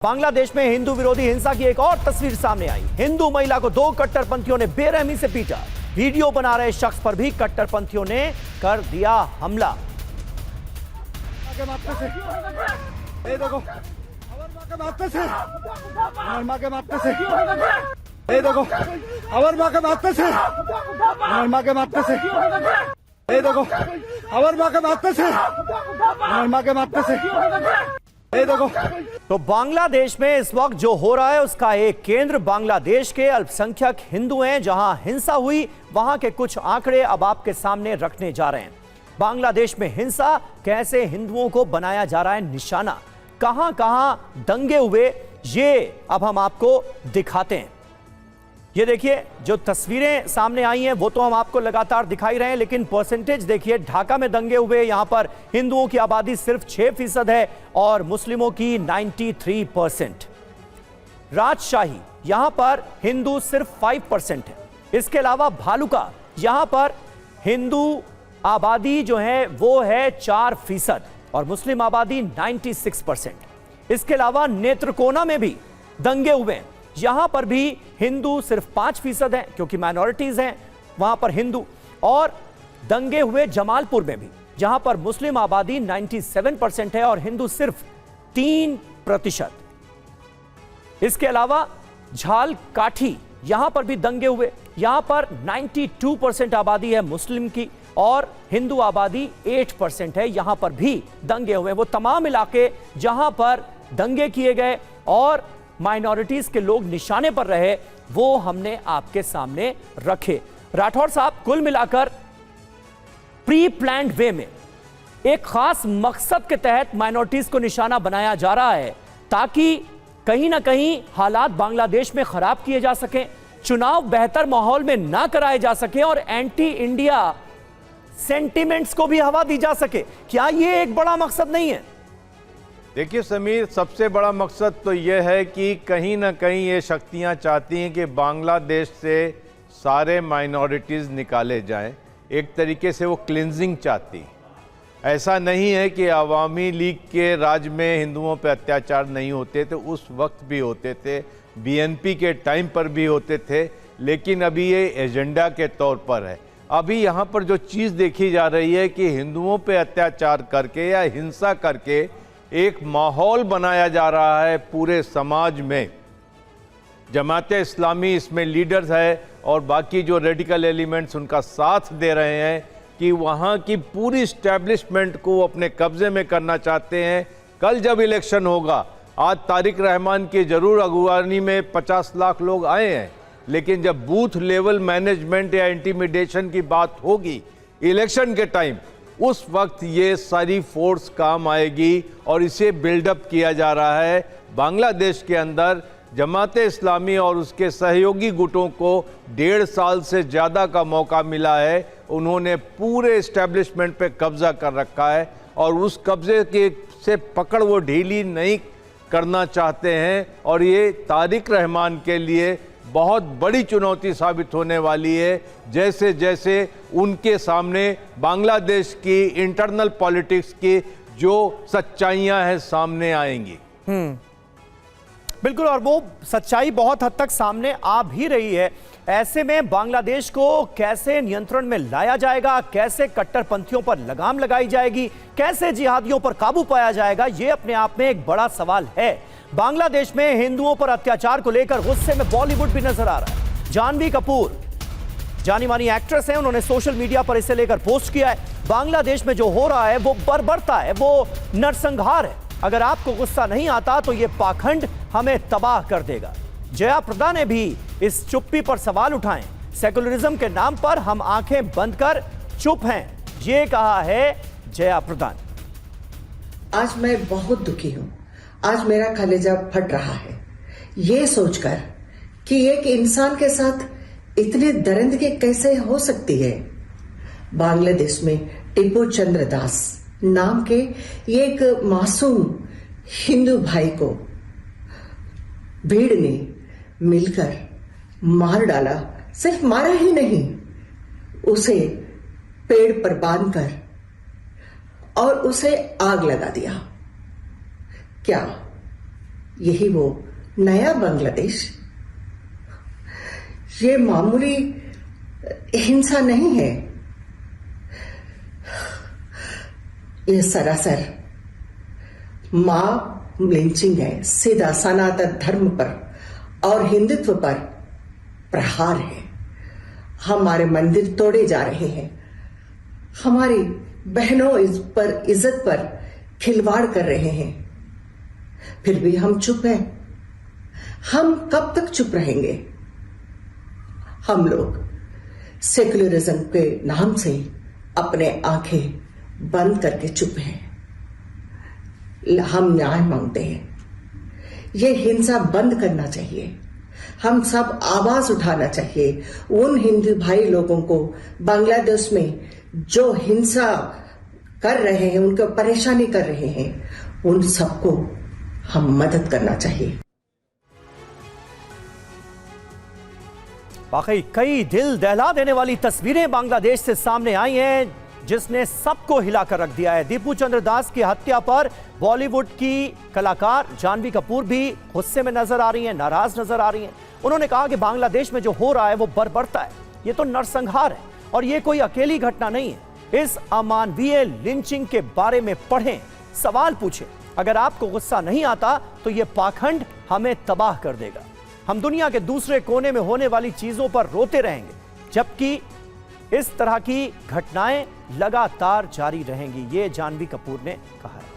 बांग्लादेश में हिंदू विरोधी हिंसा की एक और तस्वीर सामने आई। हिंदू महिला को दो कट्टरपंथियों ने बेरहमी से पीटा। वीडियो बना रहे शख्स पर भी कट्टरपंथियों ने कर दिया हमला। तो बांग्लादेश में इस वक्त जो हो रहा है उसका एक केंद्र बांग्लादेश के अल्पसंख्यक हिंदू हैं। जहां हिंसा हुई वहां के कुछ आंकड़े अब आपके सामने रखने जा रहे हैं। बांग्लादेश में हिंसा, कैसे हिंदुओं को बनाया जा रहा है निशाना, कहां कहां दंगे हुए, ये अब हम आपको दिखाते हैं। ये देखिए, जो तस्वीरें सामने आई हैं वो तो हम आपको लगातार दिखाई रहे हैं, लेकिन परसेंटेज देखिए। ढाका में दंगे हुए, यहां पर हिंदुओं की आबादी सिर्फ 6% है और मुस्लिमों की 93%। राजशाही, यहां पर हिंदू सिर्फ 5% है। इसके अलावा भालुका, यहां पर हिंदू आबादी जो है वो है 4% और मुस्लिम आबादी 96%। इसके अलावा नेत्रकोना में भी दंगे हुए हैं। यहां पर भी हिंदू सिर्फ 5% हैं क्योंकि माइनॉरिटीज हैं वहां पर हिंदू। और दंगे हुए जमालपुर में भी, जहां पर मुस्लिम आबादी 97% है और हिंदू सिर्फ 3%। इसके अलावा झालकाठी, यहां पर भी दंगे हुए। यहां पर 92% आबादी है मुस्लिम की और हिंदू आबादी 8% है। यहां पर भी दंगे हुए। वो तमाम इलाके जहां पर दंगे किए गए और माइनॉरिटीज के लोग निशाने पर रहे, वो हमने आपके सामने रखे। राठौर साहब, कुल मिलाकर प्री प्लान्ड वे में एक खास मकसद के तहत माइनॉरिटीज को निशाना बनाया जा रहा है ताकि कहीं ना कहीं हालात बांग्लादेश में खराब किए जा सकें, चुनाव बेहतर माहौल में ना कराए जा सके और एंटी इंडिया सेंटिमेंट्स को भी हवा दी जा सके। क्या यह एक बड़ा मकसद नहीं है? देखिए समीर, सबसे बड़ा मकसद तो यह है कि कहीं ना कहीं ये शक्तियां चाहती हैं कि बांग्लादेश से सारे माइनॉरिटीज़ निकाले जाएं। एक तरीके से वो क्लिनजिंग चाहती हैं। ऐसा नहीं है कि अवामी लीग के राज में हिंदुओं पे अत्याचार नहीं होते थे, उस वक्त भी होते थे, बीएनपी के टाइम पर भी होते थे, लेकिन अभी ये एजेंडा के तौर पर है। अभी यहाँ पर जो चीज़ देखी जा रही है कि हिंदुओं पे अत्याचार करके या हिंसा करके एक माहौल बनाया जा रहा है पूरे समाज में। जमाते इस्लामी इसमें लीडर्स है और बाकी जो रेडिकल एलिमेंट्स उनका साथ दे रहे हैं कि वहाँ की पूरी इस्टेब्लिशमेंट को अपने कब्जे में करना चाहते हैं। कल जब इलेक्शन होगा, आज तारिक रहमान की जरूर अगुवानी में 50 लाख लोग आए हैं, लेकिन जब बूथ लेवल मैनेजमेंट या इंटिमिडेशन की बात होगी इलेक्शन के टाइम, उस वक्त ये सारी फोर्स काम आएगी और इसे बिल्डअप किया जा रहा है। बांग्लादेश के अंदर जमाते इस्लामी और उसके सहयोगी गुटों को 1.5 साल से ज़्यादा का मौका मिला है। उन्होंने पूरे इस्टेब्लिशमेंट पे कब्जा कर रखा है और उस कब्जे के से पकड़ वो ढीली नहीं करना चाहते हैं और ये तारिक रहमान के लिए बहुत बड़ी चुनौती साबित होने वाली है। जैसे जैसे उनके सामने बांग्लादेश की इंटरनल पॉलिटिक्स की जो सच्चाइयां हैं सामने आएंगी। बिल्कुल, और वो सच्चाई बहुत हद तक सामने आ भी रही है। ऐसे में बांग्लादेश को कैसे नियंत्रण में लाया जाएगा, कैसे कट्टरपंथियों पर लगाम लगाई जाएगी, कैसे जिहादियों पर काबू पाया जाएगा, ये अपने आप में एक बड़ा सवाल है। बांग्लादेश में हिंदुओं पर अत्याचार को लेकर गुस्से में बॉलीवुड भी नजर आ रहा है। जानवी कपूर जानी मानी एक्ट्रेस हैं, उन्होंने सोशल मीडिया पर इसे लेकर पोस्ट किया है। बांग्लादेश में जो हो रहा है वो बर्बरता है, वो नरसंहार है। अगर आपको गुस्सा नहीं आता तो ये पाखंड हमें तबाह कर देगा। जया प्रदा ने भी इस चुप्पी पर सवाल उठाए। सेकुलरिज्म के नाम पर हम आंखें बंद कर चुप हैं, ये कहा है जया प्रदा ने। आज मैं बहुत दुखी हूं। आज मेरा कलेजा फट रहा है ये सोचकर कि एक इंसान के साथ इतनी दरिंदगी कैसे हो सकती है। बांग्लादेश में टिप्पू चंद्र दास नाम के एक मासूम हिंदू भाई को भीड़ ने मिलकर मार डाला। सिर्फ मारा ही नहीं, उसे पेड़ पर बांधकर और उसे आग लगा दिया। क्या यही वो नया बांग्लादेश। ये मामूली हिंसा नहीं है, ये सरासर मॉब लिंचिंग है, सीधा सनातन धर्म पर और हिंदुत्व पर प्रहार है। हमारे मंदिर तोड़े जा रहे हैं, हमारी बहनों पर इज्जत पर खिलवाड़ कर रहे हैं, फिर भी हम चुप हैं। हम कब तक चुप रहेंगे? हम लोग सेक्युलरिज्म के नाम से अपने आंखें बंद करके चुप हैं। हम न्याय मांगते हैं। ये हिंसा बंद करना चाहिए। हम सब आवाज उठाना चाहिए। उन हिंदू भाई लोगों को बांग्लादेश में जो हिंसा कर रहे हैं, उनको परेशानी कर रहे हैं, उन सबको हम मदद करना चाहिए। वाकई कई दिल दहला देने वाली तस्वीरें बांग्लादेश से सामने आई हैं, जिसने सबको हिलाकर रख दिया है। दीपू चंद्र दास की हत्या पर बॉलीवुड की कलाकार जानवी कपूर भी गुस्से में नजर आ रही हैं, नाराज नजर आ रही हैं। उन्होंने कहा कि बांग्लादेश में जो हो रहा है वो बर्बरता है, ये तो नरसंहार है और ये कोई अकेली घटना नहीं है। इस अमानवीय लिंचिंग के बारे में पढ़ें, सवाल पूछें। अगर आपको गुस्सा नहीं आता तो ये पाखंड हमें तबाह कर देगा। हम दुनिया के दूसरे कोने में होने वाली चीजों पर रोते रहेंगे, जबकि इस तरह की घटनाएं लगातार जारी रहेंगी, ये जानवी कपूर ने कहा है।